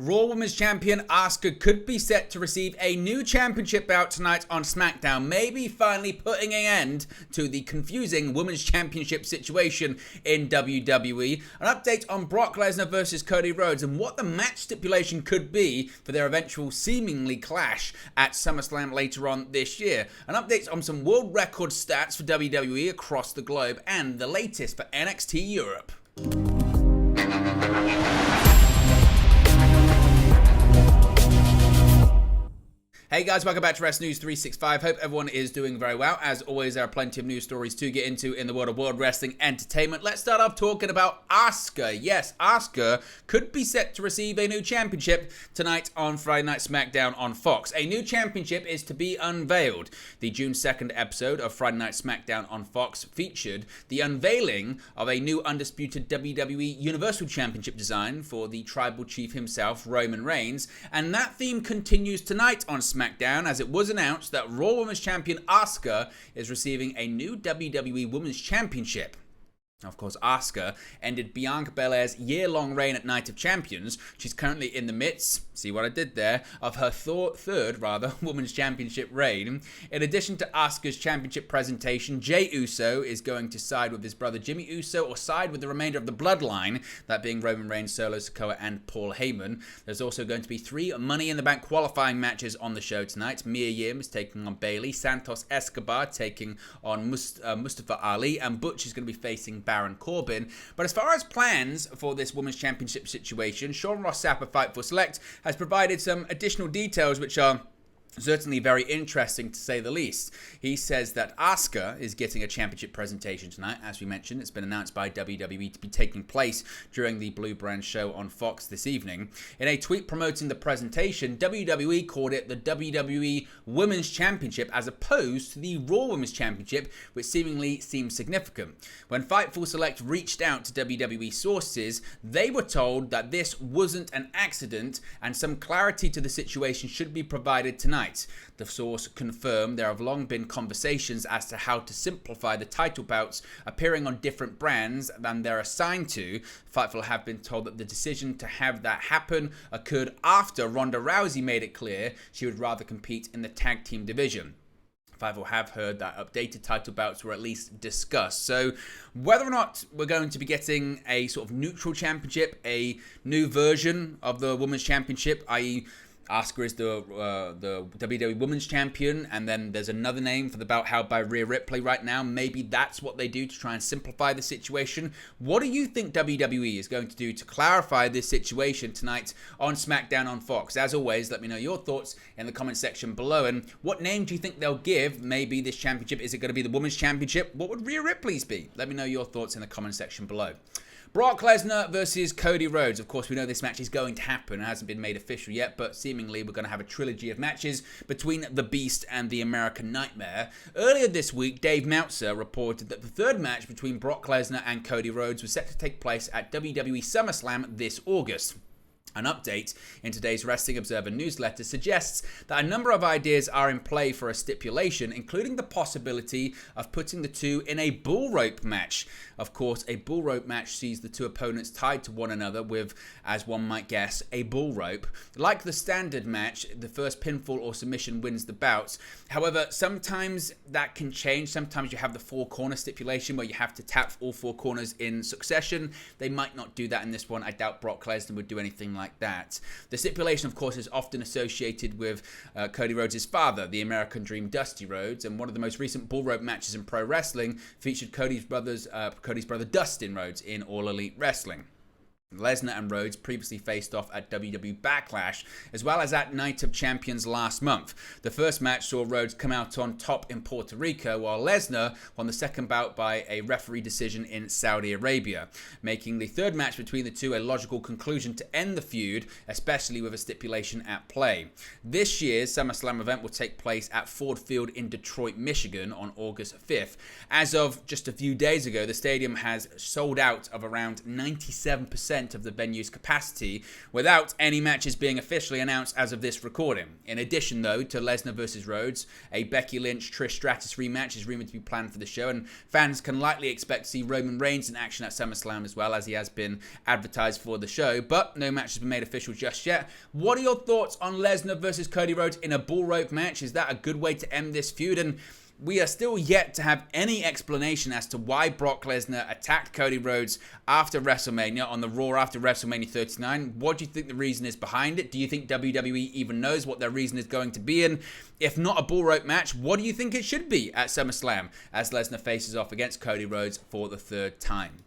Raw Women's Champion Asuka could be set to receive a new championship bout tonight on SmackDown, maybe finally putting an end to the confusing Women's Championship situation in WWE. An update on Brock Lesnar versus Cody Rhodes and what the match stipulation could be for their eventual seemingly clash at SummerSlam later on this year. An update on some world record stats for WWE across the globe and the latest for NXT Europe. Hey guys, welcome back to Wrestling News 365. Hope everyone is doing very well. As always, there are plenty of news stories to get into in the world of world wrestling entertainment. Let's start off talking about Asuka. Yes, Asuka could be set to receive a new championship tonight on Friday Night SmackDown on Fox. A new championship is to be unveiled. The June 2nd episode of Friday Night SmackDown on Fox featured the unveiling of a new undisputed WWE Universal Championship design for the tribal chief himself, Roman Reigns. And that theme continues tonight on SmackDown, as it was announced that Raw Women's Champion Asuka is receiving a new WWE Women's Championship. Of course, Asuka ended Bianca Belair's year-long reign at Night of Champions. She's currently in the midst, see what I did there, of her third Women's Championship reign. In addition to Asuka's championship presentation, Jey Uso is going to side with his brother Jimmy Uso or side with the remainder of the bloodline, that being Roman Reigns, Solo Sikoa, and Paul Heyman. There's also going to be 3 Money in the Bank qualifying matches on the show tonight. Mia Yim is taking on Bayley, Santos Escobar taking on Mustafa Ali, and Butch is going to be facing Baron Corbin. But as far as plans for this Women's Championship situation, Sean Ross Sapp of Fightful Select has provided some additional details which are certainly very interesting, to say the least. He says that Asuka is getting a championship presentation tonight. As we mentioned, it's been announced by WWE to be taking place during the Blue Brand show on Fox this evening. In a tweet promoting the presentation, WWE called it the WWE Women's Championship as opposed to the Raw Women's Championship, which seemingly seems significant. When Fightful Select reached out to WWE sources, they were told that this wasn't an accident and some clarity to the situation should be provided tonight. The source confirmed there have long been conversations as to how to simplify the title bouts appearing on different brands than they're assigned to. Fightful have been told that the decision to have that happen occurred after Ronda Rousey made it clear she would rather compete in the tag team division. Fightful have heard that updated title bouts were at least discussed. So whether or not we're going to be getting a sort of neutral championship, a new version of the Women's Championship, i.e. Asuka is the WWE Women's Champion, and then there's another name for the bout held by Rhea Ripley right now. Maybe that's what they do to try and simplify the situation. What do you think WWE is going to do to clarify this situation tonight on SmackDown on Fox? As always, let me know your thoughts in the comment section below. And what name do you think they'll give maybe this championship? Is it going to be the Women's Championship? What would Rhea Ripley's be? Let me know your thoughts in the comment section below. Brock Lesnar versus Cody Rhodes. Of course, we know this match is going to happen. It hasn't been made official yet, but seemingly we're going to have a trilogy of matches between the Beast and the American Nightmare. Earlier this week, Dave Meltzer reported that the third match between Brock Lesnar and Cody Rhodes was set to take place at WWE SummerSlam this August. An update in today's Wrestling Observer newsletter suggests that a number of ideas are in play for a stipulation, including the possibility of putting the two in a bull rope match. Of course, a bull rope match sees the two opponents tied to one another with, as one might guess, a bull rope. Like the standard match, the first pinfall or submission wins the bout. However, sometimes that can change. Sometimes you have the 4-corner stipulation where you have to tap all 4 corners in succession. They might not do that in this one. I doubt Brock Lesnar would do anything like that. The stipulation, of course, is often associated with Cody Rhodes' father, the American Dream Dusty Rhodes, and one of the most recent bull rope matches in pro wrestling featured Cody's brother Dustin Rhodes in All Elite Wrestling. Lesnar and Rhodes previously faced off at WWE Backlash, as well as at Night of Champions last month. The first match saw Rhodes come out on top in Puerto Rico, while Lesnar won the second bout by a referee decision in Saudi Arabia, making the third match between the two a logical conclusion to end the feud, especially with a stipulation at play. This year's SummerSlam event will take place at Ford Field in Detroit, Michigan on August 5th. As of just a few days ago, the stadium has sold out of around 97% 50% of the venue's capacity, without any matches being officially announced as of this recording. In addition, though, to Lesnar versus Rhodes, a Becky Lynch-Trish Stratus rematch is rumored to be planned for the show, and fans can likely expect to see Roman Reigns in action at SummerSlam as well, as he has been advertised for the show, but no match has been made official just yet. What are your thoughts on Lesnar versus Cody Rhodes in a bull rope match? Is that a good way to end this feud? And we are still yet to have any explanation as to why Brock Lesnar attacked Cody Rhodes after WrestleMania, on the Raw after WrestleMania 39. What do you think the reason is behind it? Do you think WWE even knows what their reason is going to be? And if not a bull rope match, what do you think it should be at SummerSlam as Lesnar faces off against Cody Rhodes for the third time?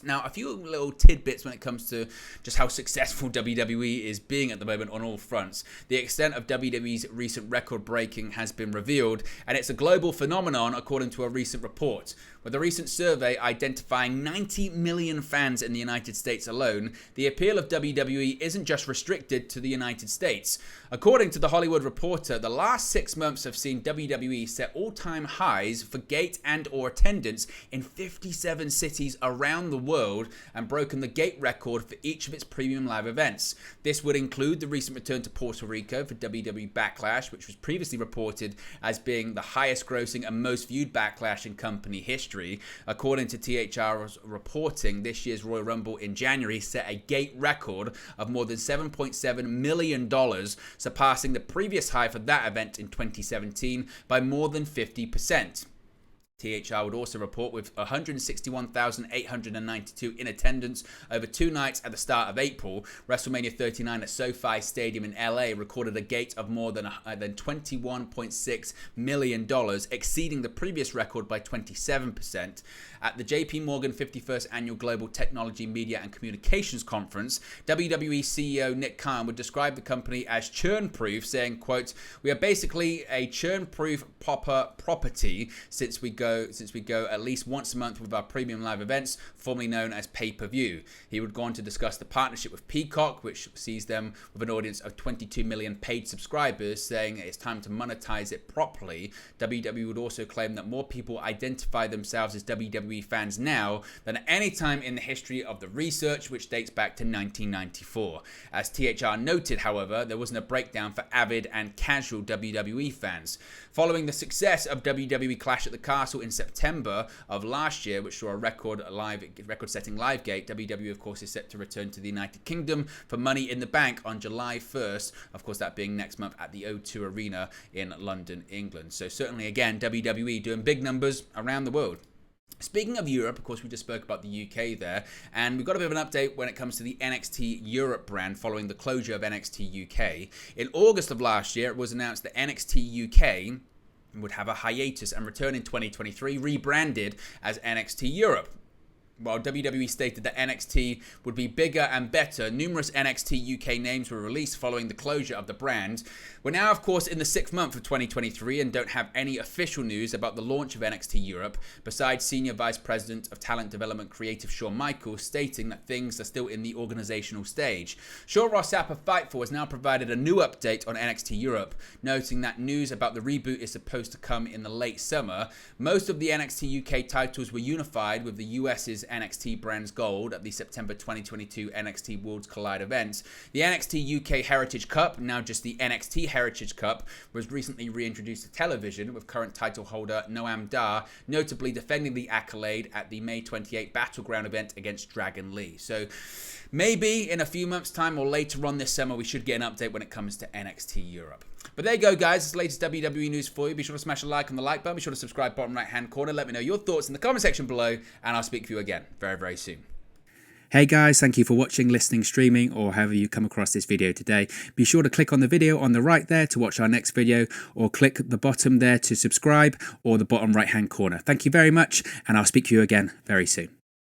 Now, a few little tidbits when it comes to just how successful WWE is being at the moment on all fronts. The extent of WWE's recent record breaking has been revealed, and it's a global phenomenon according to a recent report. With a recent survey identifying 90 million fans in the United States alone, the appeal of WWE isn't just restricted to the United States. According to The Hollywood Reporter, the last 6 months have seen WWE set all-time highs for gate and or attendance in 57 cities around the world and broken the gate record for each of its premium live events. This would include the recent return to Puerto Rico for WWE Backlash, which was previously reported as being the highest grossing and most viewed Backlash in company history. According to THR's reporting, this year's Royal Rumble in January set a gate record of more than $7.7 million, surpassing the previous high for that event in 2017 by more than 50%. THR would also report with 161,892 in attendance over 2 nights at the start of April. WrestleMania 39 at SoFi Stadium in LA recorded a gate of more than $21.6 million, exceeding the previous record by 27%. At the JP Morgan 51st Annual Global Technology, Media and Communications Conference, WWE CEO Nick Khan would describe the company as churn-proof, saying, quote, "We are basically a churn-proof property since we go at least once a month with our premium live events, formerly known as pay-per-view." He would go on to discuss the partnership with Peacock, which sees them with an audience of 22 million paid subscribers, saying it's time to monetize it properly. WWE would also claim that more people identify themselves as WWE fans now than at any time in the history of the research, which dates back to 1994. As THR noted, however, there wasn't a breakdown for avid and casual WWE fans. Following the success of WWE Clash at the Castle in September of last year, which saw a record-setting live gate, WWE, of course, is set to return to the United Kingdom for Money in the Bank on July 1st, of course, that being next month at the O2 Arena in London, England. So certainly, again, WWE doing big numbers around the world. Speaking of Europe, of course, we just spoke about the UK there, and we've got a bit of an update when it comes to the NXT Europe brand following the closure of NXT UK. In August of last year, it was announced that NXT UK would have a hiatus and return in 2023, rebranded as NXT Europe. While WWE stated that NXT would be bigger and better, numerous NXT UK names were released following the closure of the brand. We're now, of course, in the 6th month of 2023 and don't have any official news about the launch of NXT Europe, besides Senior Vice President of Talent Development Creative Shawn Michaels stating that things are still in the organizational stage. Shawn Ross Sapp of Fightful has now provided a new update on NXT Europe, noting that news about the reboot is supposed to come in the late summer. Most of the NXT UK titles were unified with the US's NXT Brands Gold at the September 2022 NXT Worlds Collide event. The NXT UK Heritage Cup, now just the NXT Heritage Cup, was recently reintroduced to television, with current title holder Noam Dar notably defending the accolade at the May 28 Battleground event against Dragon Lee. So maybe in a few months' time or later on this summer, we should get an update when it comes to NXT Europe. But there you go, guys. It's the latest WWE news for you. Be sure to smash a like on the like button. Be sure to subscribe bottom right-hand corner. Let me know your thoughts in the comment section below, and I'll speak to you again very, very soon. Hey guys, thank you for watching, listening, streaming, or however you come across this video today. Be sure to click on the video on the right there to watch our next video, or click the bottom there to subscribe, or the bottom right-hand corner. Thank you very much, and I'll speak to you again very soon.